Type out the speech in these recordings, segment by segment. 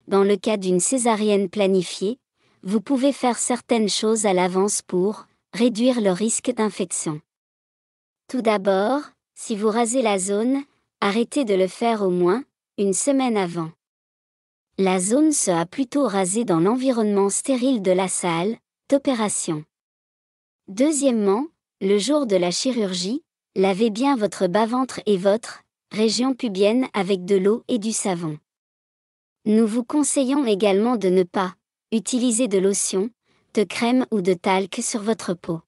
dans le cas d'une césarienne planifiée, vous pouvez faire certaines choses à l'avance pour réduire le risque d'infection. Tout d'abord, si vous rasez la zone, arrêtez de le faire au moins une semaine avant. La zone sera plutôt rasée dans l'environnement stérile de la salle d'opération. Deuxièmement, le jour de la chirurgie, lavez bien votre bas-ventre et votre région pubienne avec de l'eau et du savon. Nous vous conseillons également de ne pas utiliser de lotion, de crème ou de talc sur votre peau.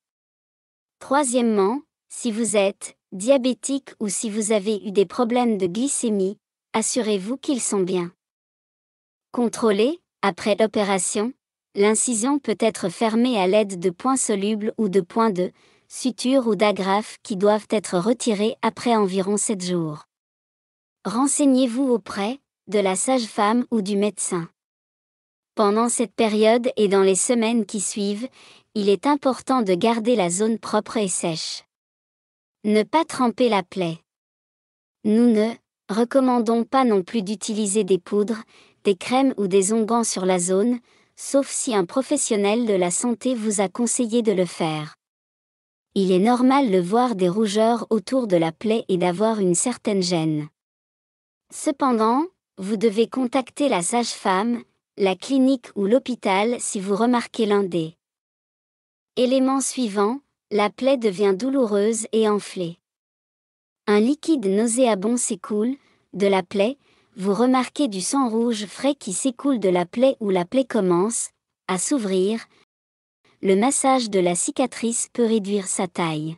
Troisièmement, si vous êtes diabétique ou si vous avez eu des problèmes de glycémie, assurez-vous qu'ils sont bien contrôlés. Après l'opération, l'incision peut être fermée à l'aide de points solubles ou de points de suture ou d'agrafes qui doivent être retirés après environ 7 jours. Renseignez-vous auprès de la sage-femme ou du médecin. Pendant cette période et dans les semaines qui suivent, il est important de garder la zone propre et sèche. Ne pas tremper la plaie. Nous ne recommandons pas non plus d'utiliser des poudres, des crèmes ou des onguents sur la zone, sauf si un professionnel de la santé vous a conseillé de le faire. Il est normal de voir des rougeurs autour de la plaie et d'avoir une certaine gêne. Cependant, vous devez contacter la sage-femme, la clinique ou l'hôpital si vous remarquez l'un des éléments suivants, la plaie devient douloureuse et enflée. Un liquide nauséabond s'écoule de la plaie, vous remarquez du sang rouge frais qui s'écoule de la plaie ou la plaie commence à s'ouvrir. Le massage de la cicatrice peut réduire sa taille.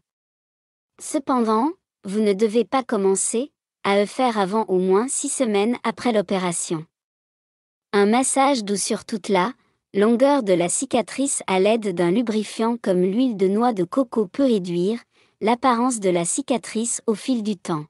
Cependant, vous ne devez pas commencer à le faire avant au moins 6 semaines après l'opération. Un massage doux sur toute la longueur de la cicatrice à l'aide d'un lubrifiant comme l'huile de noix de coco peut réduire l'apparence de la cicatrice au fil du temps.